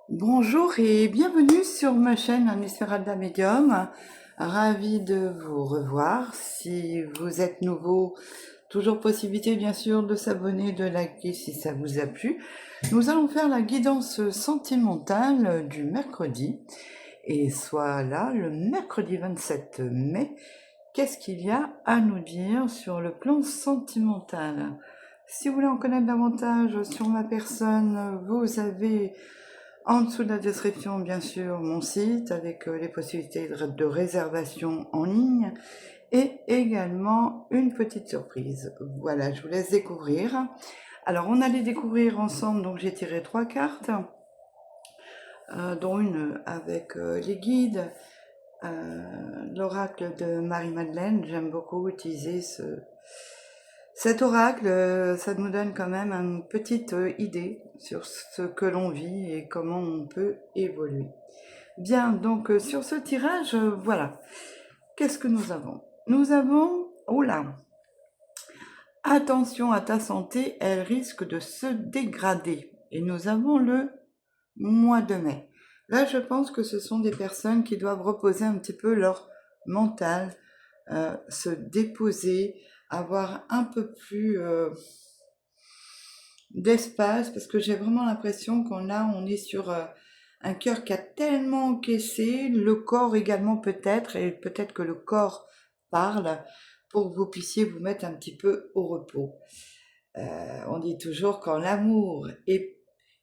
Bonjour et bienvenue sur ma chaîne Esmeralda Medium. Ravie de vous revoir. Si vous êtes nouveau, toujours possibilité bien sûr de s'abonner, de liker si ça vous a plu. Nous allons faire la guidance sentimentale du mercredi. Et soit là, le mercredi 27 mai, qu'est-ce qu'il y a à nous dire sur le plan sentimental? Si vous voulez en connaître davantage sur ma personne, vous avez en dessous de la description, bien sûr, mon site avec les possibilités de réservation en ligne et également une petite surprise. Voilà, je vous laisse découvrir. Alors, on allait découvrir ensemble, donc j'ai tiré 3 cartes, dont une avec les guides, l'oracle de Marie-Madeleine. J'aime beaucoup utiliser cet oracle, ça nous donne quand même une petite idée sur ce que l'on vit et comment on peut évoluer. Bien, donc sur ce tirage, voilà. Qu'est-ce que nous avons? Nous avons, oh là, attention à ta santé, elle risque de se dégrader. Et nous avons le mois de mai. Là, je pense que ce sont des personnes qui doivent reposer un petit peu leur mental, se déposer, avoir un peu plus d'espace, parce que j'ai vraiment l'impression on est sur un cœur qui a tellement encaissé, le corps également peut-être, et peut-être que le corps parle pour que vous puissiez vous mettre un petit peu au repos. On dit toujours quand l'amour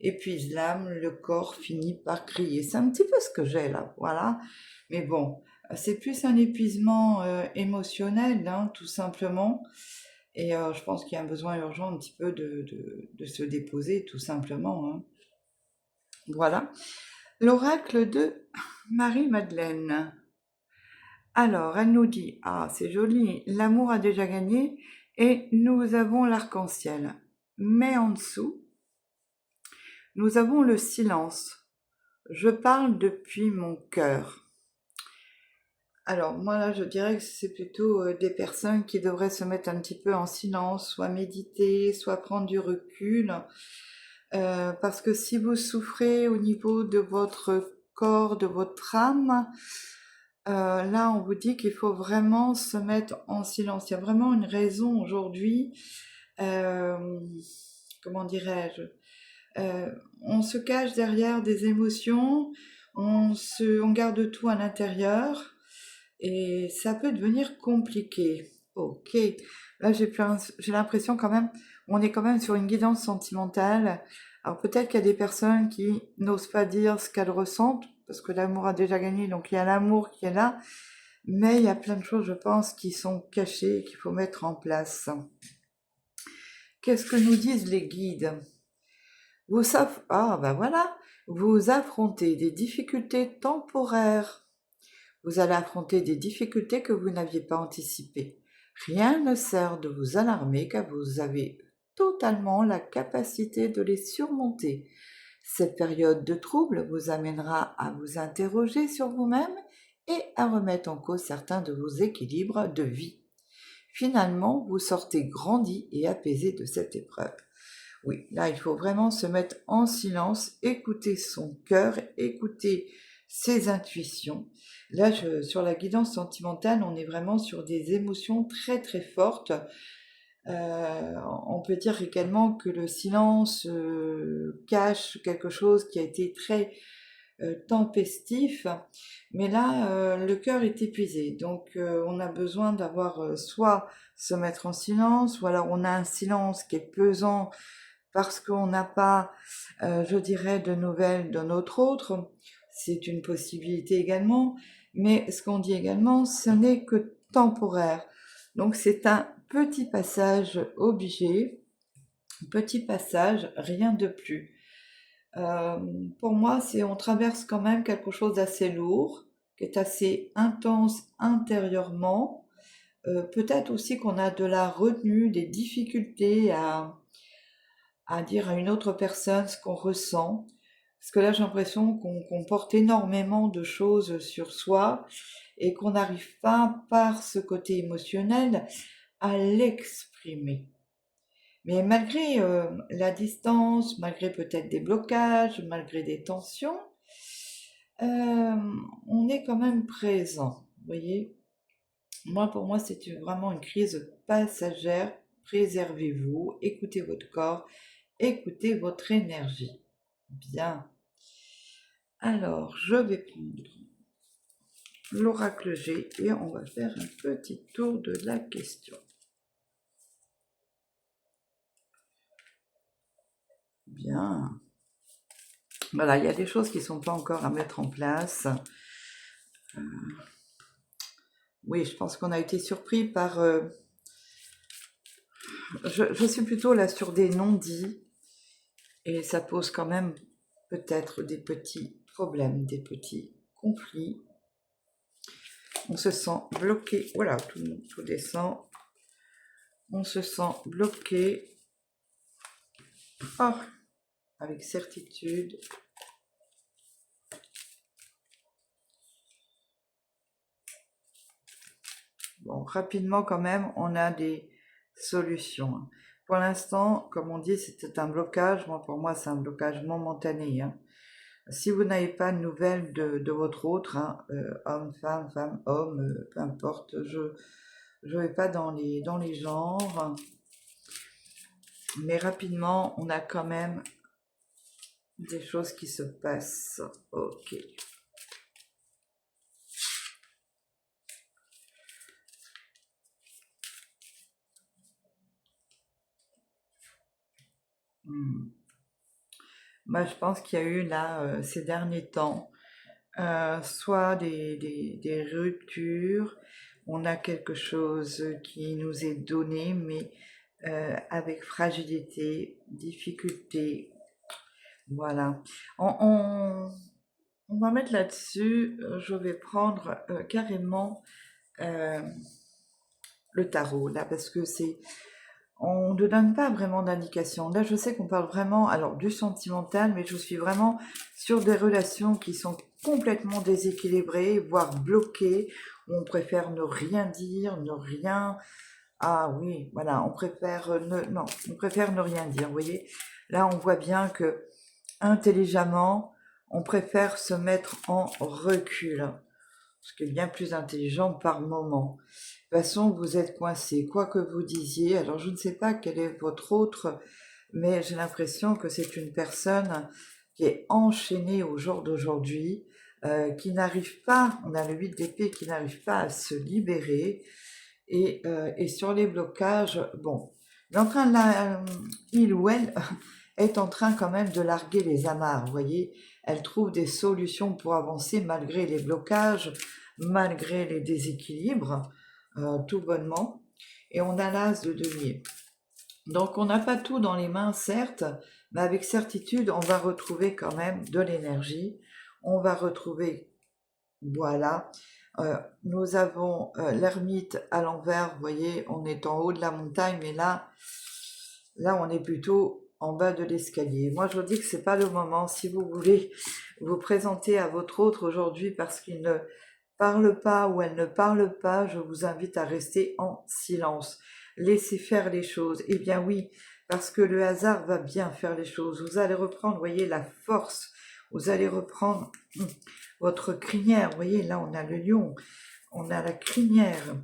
épuise l'âme, le corps finit par crier. C'est un petit peu ce que j'ai là, voilà. Mais bon, c'est plus un épuisement émotionnel, hein, tout simplement. Et je pense qu'il y a un besoin urgent un petit peu de se déposer, tout simplement, hein. Voilà. L'oracle de Marie-Madeleine. Alors, elle nous dit, ah, c'est joli, l'amour a déjà gagné et nous avons l'arc-en-ciel. Mais en dessous, nous avons le silence. Je parle depuis mon cœur. Alors, moi là, je dirais que c'est plutôt des personnes qui devraient se mettre un petit peu en silence, soit méditer, soit prendre du recul. Parce que si vous souffrez au niveau de votre corps, de votre âme, là, on vous dit qu'il faut vraiment se mettre en silence. Il y a vraiment une raison aujourd'hui, euh, comment dirais-je, on se cache derrière des émotions, on garde tout à l'intérieur et ça peut devenir compliqué. Ok, là j'ai l'impression quand même, on est quand même sur une guidance sentimentale. Alors peut-être qu'il y a des personnes qui n'osent pas dire ce qu'elles ressentent, parce que l'amour a déjà gagné, donc il y a l'amour qui est là, mais il y a plein de choses, je pense, qui sont cachées et qu'il faut mettre en place. Qu'est-ce que nous disent les guides? Ah ben voilà, vous affrontez des difficultés temporaires. Vous allez affronter des difficultés que vous n'aviez pas anticipées. Rien ne sert de vous alarmer car vous avez totalement la capacité de les surmonter. Cette période de trouble vous amènera à vous interroger sur vous-même et à remettre en cause certains de vos équilibres de vie. Finalement, vous sortez grandi et apaisé de cette épreuve. Oui, là, il faut vraiment se mettre en silence, écouter son cœur, écouter ses intuitions. Là, sur la guidance sentimentale, on est vraiment sur des émotions très très fortes. On peut dire également que le silence cache quelque chose qui a été très tempestif, mais là, le cœur est épuisé. Donc, on a besoin d'avoir soit se mettre en silence, ou alors on a un silence qui est pesant parce qu'on n'a pas, je dirais, de nouvelles de notre autre. C'est une possibilité également, mais ce qu'on dit également, ce n'est que temporaire. Donc c'est un petit passage obligé, petit passage, rien de plus. Pour moi, on traverse quand même quelque chose d'assez lourd, qui est assez intense intérieurement. Peut-être aussi qu'on a de la retenue, des difficultés à dire à une autre personne ce qu'on ressent. Parce que là, j'ai l'impression qu'on porte énormément de choses sur soi et qu'on n'arrive pas, par ce côté émotionnel, à l'exprimer. Mais malgré la distance, malgré peut-être des blocages, malgré des tensions, on est quand même présent, vous voyez. Moi, pour moi, c'est vraiment une crise passagère. Préservez-vous, écoutez votre corps, écoutez votre énergie. Bien. Alors, je vais prendre l'oracle G et on va faire un petit tour de la question. Bien. Voilà, il y a des choses qui ne sont pas encore à mettre en place. Oui, je pense qu'on a été surpris par... je suis plutôt là sur des non-dits et ça pose quand même peut-être des petits problèmes, des petits conflits. On se sent bloqué. Voilà, tout descend. On se sent bloqué. Oh, avec certitude. Bon, rapidement quand même, on a des solutions. Pour l'instant, comme on dit, c'était un blocage. Moi, pour moi, c'est un blocage momentané. Hein. Si vous n'avez pas de nouvelles de votre autre, hein, homme, femme, homme, peu importe, je ne vais pas dans les genres. Mais rapidement, on a quand même des choses qui se passent. Ok. Moi, je pense qu'il y a eu là, ces derniers temps, soit des ruptures, on a quelque chose qui nous est donné, mais avec fragilité, difficulté, voilà. On va mettre là-dessus, je vais prendre carrément le tarot, là, parce que on ne donne pas vraiment d'indication. Là, je sais qu'on parle vraiment, alors, du sentimental, mais je suis vraiment sur des relations qui sont complètement déséquilibrées, voire bloquées, où on préfère ne rien dire, ne rien... Ah oui, voilà, on préfère non, on préfère ne rien dire, vous voyez. Là, on voit bien que, intelligemment, on préfère se mettre en recul, ce qui est bien plus intelligent par moment. De toute façon, vous êtes coincé, quoi que vous disiez. Alors, je ne sais pas quel est votre autre, mais j'ai l'impression que c'est une personne qui est enchaînée au jour d'aujourd'hui, qui n'arrive pas, on a le 8 d'épée, qui n'arrive pas à se libérer. Et sur les blocages, bon, il ou elle est en train quand même de larguer les amarres, vous voyez. Elle trouve des solutions pour avancer malgré les blocages, malgré les déséquilibres, tout bonnement. Et on a l'as de denier. Donc on n'a pas tout dans les mains, certes, mais avec certitude, on va retrouver quand même de l'énergie. On va retrouver, voilà. Nous avons l'ermite à l'envers, vous voyez, on est en haut de la montagne, mais là on est plutôt en bas de l'escalier. Moi, je vous dis que c'est pas le moment. Si vous voulez vous présenter à votre autre aujourd'hui parce qu'il ne parle pas ou elle ne parle pas, je vous invite à rester en silence. Laissez faire les choses. Eh bien oui, parce que le hasard va bien faire les choses. Vous allez reprendre, vous voyez, la force. Vous allez reprendre votre crinière. Vous voyez, là, on a le lion. On a la crinière.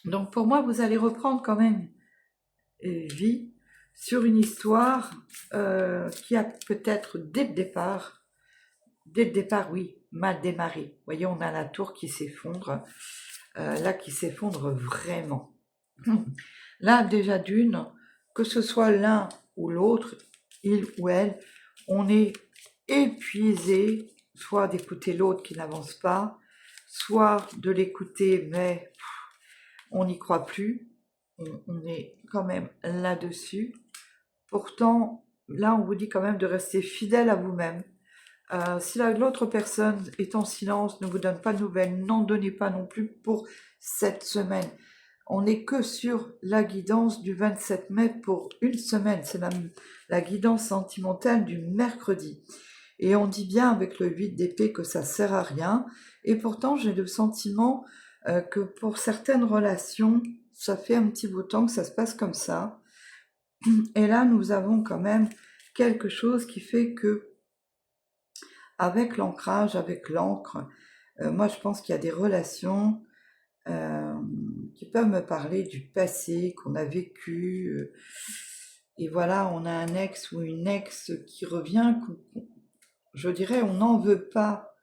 Donc, pour moi, vous allez reprendre quand même vie sur une histoire qui a peut-être dès le départ, oui, mal démarré. Vous voyez, on a la tour qui s'effondre, là qui s'effondre vraiment. Là, déjà d'une, que ce soit l'un ou l'autre, il ou elle, on est épuisé, soit d'écouter l'autre qui n'avance pas, soit de l'écouter, mais on n'y croit plus. On est quand même là-dessus. Pourtant, là, on vous dit quand même de rester fidèle à vous-même. Si l'autre personne est en silence, ne vous donne pas de nouvelles, n'en donnez pas non plus pour cette semaine. On n'est que sur la guidance du 27 mai pour une semaine. C'est la guidance sentimentale du mercredi. Et on dit bien avec le 8 d'épée que ça sert à rien. Et pourtant, j'ai le sentiment que pour certaines relations, ça fait un petit bout de temps que ça se passe comme ça. Et là, nous avons quand même quelque chose qui fait que, avec l'ancrage, avec l'encre, moi je pense qu'il y a des relations euh, qui peuvent me parler du passé qu'on a vécu. Et voilà, on a un ex ou une ex qui revient, je dirais, on n'en veut pas,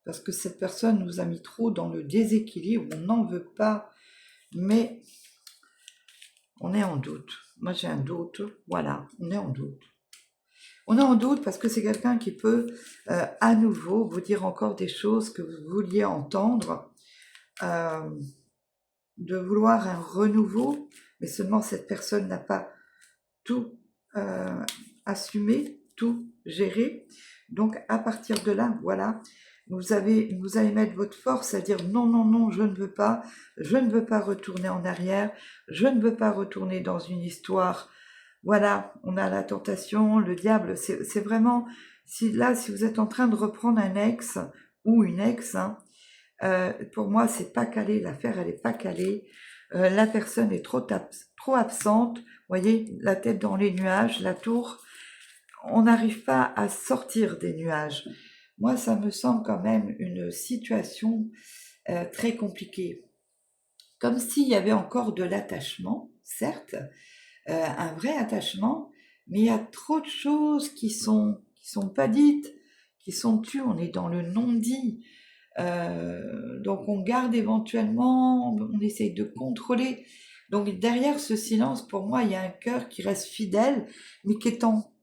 parce que cette personne nous a mis trop dans le déséquilibre, on n'en veut pas, mais on est en doute. Moi j'ai un doute, voilà, on est en doute. On est en doute parce que c'est quelqu'un qui peut à nouveau vous dire encore des choses que vous vouliez entendre, euh, de vouloir un renouveau, mais seulement cette personne n'a pas tout assumé, tout géré. Donc à partir de là, voilà, vous allez mettre votre force à dire non, non, non, je ne veux pas retourner en arrière, je ne veux pas retourner dans une histoire. Voilà, on a la tentation, le diable, c'est vraiment, si vous êtes en train de reprendre un ex ou une ex, hein, pour moi, c'est pas calé, l'affaire, elle est pas calée. La personne est trop absente. Vous voyez, la tête dans les nuages, la tour. On n'arrive pas à sortir des nuages. Moi, ça me semble quand même une situation très compliquée. Comme s'il y avait encore de l'attachement, certes, un vrai attachement, mais il y a trop de choses qui sont pas dites, qui sont tues. On est dans le non-dit. Donc on garde éventuellement, on essaye de contrôler. Donc derrière ce silence, pour moi, il y a un cœur qui reste fidèle, mais qui est en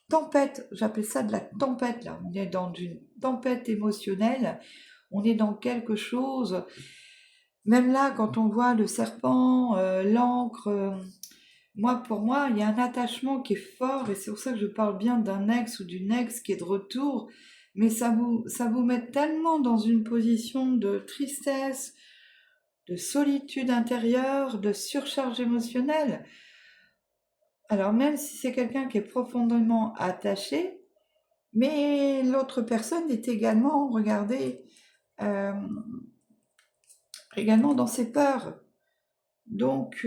tempête. J'appelle ça de la tempête, là. On est dans une tempête émotionnelle. On est dans quelque chose. Même là, quand on voit le serpent, l'encre, pour moi, il y a un attachement qui est fort, et c'est pour ça que je parle bien d'un ex ou d'une ex qui est de retour, mais ça vous met tellement dans une position de tristesse, de solitude intérieure, de surcharge émotionnelle. Alors même si c'est quelqu'un qui est profondément attaché, mais l'autre personne est également, regardez, euh, également dans ses peurs. Donc,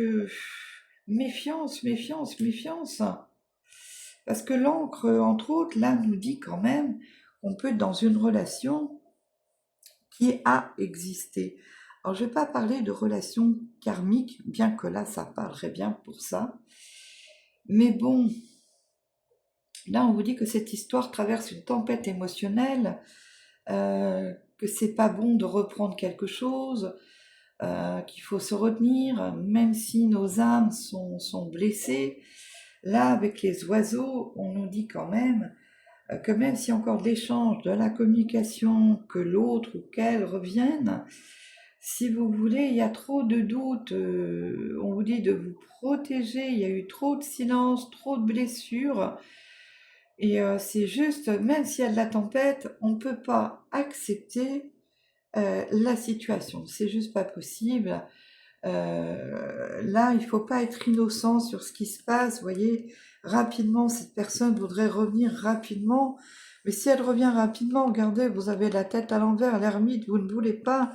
méfiance, méfiance, méfiance. Parce que l'encre, entre autres, là, nous dit quand même qu'on peut être dans une relation qui a existé. Alors, je ne vais pas parler de relation karmique, bien que là, ça parlerait bien pour ça. Mais bon, là, on vous dit que cette histoire traverse une tempête émotionnelle, que c'est pas bon de reprendre quelque chose, qu'il faut se retenir, même si nos âmes sont blessées. Là, avec les oiseaux, on nous dit quand même que même si encore de l'échange, de la communication, que l'autre ou qu'elle revienne, si vous voulez, il y a trop de doutes, on vous dit de vous protéger, il y a eu trop de silence, trop de blessures, et c'est juste, même s'il y a de la tempête, on ne peut pas accepter la situation, c'est juste pas possible. Là, il ne faut pas être innocent sur ce qui se passe. Vous voyez, rapidement, cette personne voudrait revenir rapidement. Mais si elle revient rapidement, regardez, vous avez la tête à l'envers, l'ermite, vous ne voulez pas.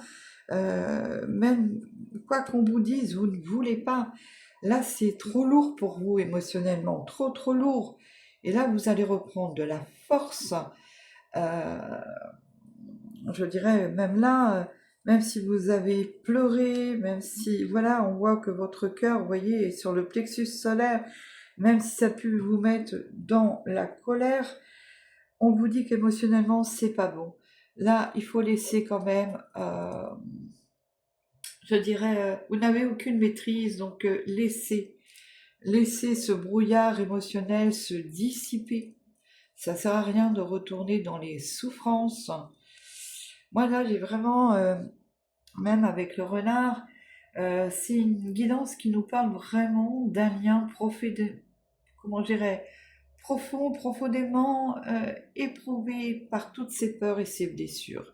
Même quoi qu'on vous dise, vous ne voulez pas. Là, c'est trop lourd pour vous émotionnellement, trop, trop lourd. Et là, vous allez reprendre de la force. Euh, je dirais, même là, même si vous avez pleuré, même si, voilà, on voit que votre cœur, vous voyez, est sur le plexus solaire, même si ça a pu vous mettre dans la colère, on vous dit qu'émotionnellement, c'est pas bon. Là, il faut laisser quand même, je dirais, vous n'avez aucune maîtrise, donc laissez ce brouillard émotionnel se dissiper. Ça sert à rien de retourner dans les souffrances. Moi, là, j'ai vraiment, même avec le renard, c'est une guidance qui nous parle vraiment d'un lien comment je dirais, profondément éprouvé par toutes ces peurs et ces blessures.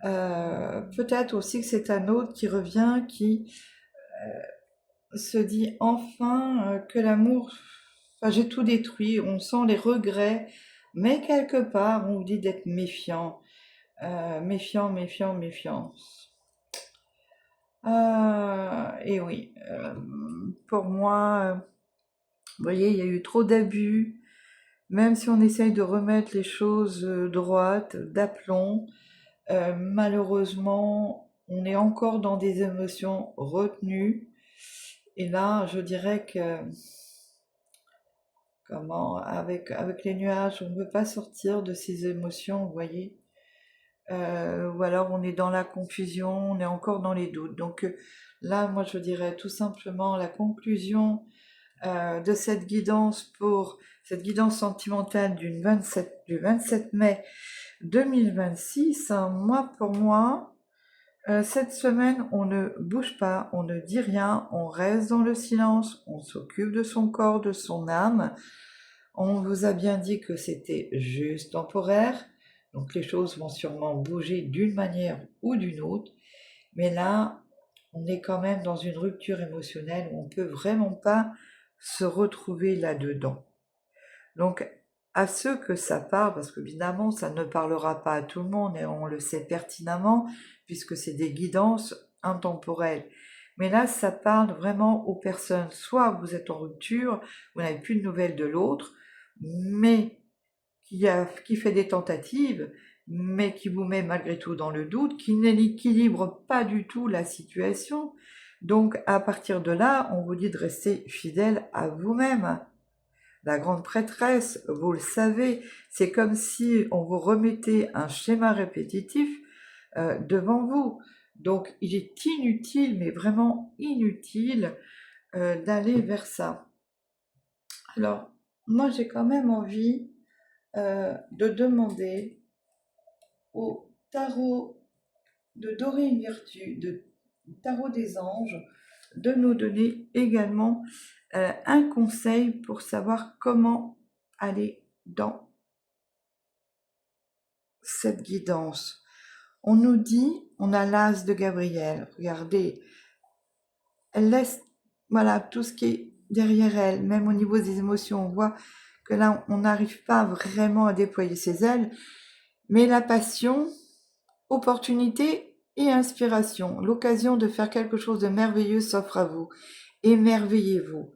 Peut-être aussi que c'est un autre qui revient, qui se dit enfin que l'amour, enfin j'ai tout détruit, on sent les regrets, mais quelque part on vous dit d'être méfiant, méfiant, méfiant, méfiance. Et oui, pour moi, Vous voyez, il y a eu trop d'abus. Même si on essaye de remettre les choses droites, d'aplomb, malheureusement, on est encore dans des émotions retenues. Et là, je dirais que, avec les nuages, on ne peut pas sortir de ces émotions, vous voyez. Ou alors on est dans la confusion, on est encore dans les doutes. Donc là, moi, je dirais tout simplement la conclusion de cette guidance pour cette guidance sentimentale du 27 mai 2026. Moi, pour moi, cette semaine, on ne bouge pas, on ne dit rien, on reste dans le silence, on s'occupe de son corps, de son âme. On vous a bien dit que c'était juste temporaire, donc les choses vont sûrement bouger d'une manière ou d'une autre, mais là, on est quand même dans une rupture émotionnelle où on peut vraiment pas se retrouver là-dedans. Donc, à ceux que ça parle, parce qu'évidemment, ça ne parlera pas à tout le monde et on le sait pertinemment, puisque c'est des guidances intemporelles. Mais là, ça parle vraiment aux personnes. Soit vous êtes en rupture, vous n'avez plus de nouvelles de l'autre, mais qui fait des tentatives, mais qui vous met malgré tout dans le doute, qui n'équilibre pas du tout la situation. Donc, à partir de là, on vous dit de rester fidèle à vous-même. La grande prêtresse, vous le savez, c'est comme si on vous remettait un schéma répétitif devant vous. Donc, il est inutile, mais vraiment inutile, d'aller vers ça. Alors, moi, j'ai quand même envie de demander au tarot de Dorine Virtue, de tarot des anges, de nous donner également un conseil pour savoir comment aller dans cette guidance. On nous dit, on a l'as de Gabriel, regardez, elle laisse, voilà, tout ce qui est derrière elle, même au niveau des émotions, on voit que là, on n'arrive pas vraiment à déployer ses ailes, mais la passion, opportunité et inspiration, l'occasion de faire quelque chose de merveilleux s'offre à vous. Émerveillez-vous.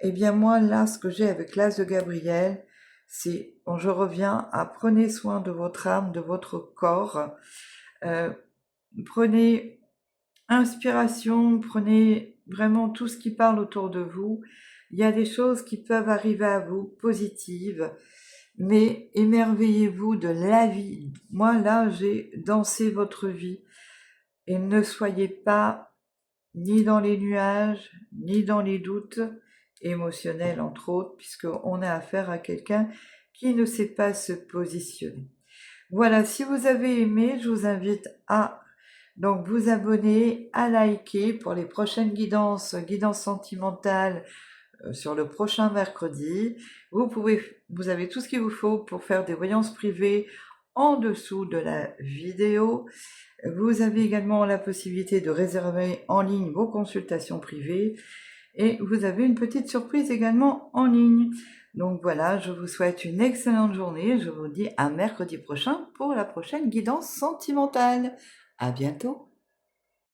Eh bien moi, là, ce que j'ai avec l'as de Gabriel, c'est, quand je reviens à prenez soin de votre âme, de votre corps, prenez inspiration, prenez vraiment tout ce qui parle autour de vous. Il y a des choses qui peuvent arriver à vous, positives, mais émerveillez-vous de la vie. Moi, là, j'ai dansé votre vie. Et ne soyez pas ni dans les nuages, ni dans les doutes émotionnels, entre autres, puisqu'on a affaire à quelqu'un qui ne sait pas se positionner. Voilà, si vous avez aimé, je vous invite à donc vous abonner, à liker pour les prochaines guidances sentimentales sur le prochain mercredi. Vous avez tout ce qu'il vous faut pour faire des voyances privées en dessous de la vidéo. Vous avez également la possibilité de réserver en ligne vos consultations privées et vous avez une petite surprise également en ligne. Donc voilà, je vous souhaite une excellente journée. Je vous dis à mercredi prochain pour la prochaine guidance sentimentale. À bientôt.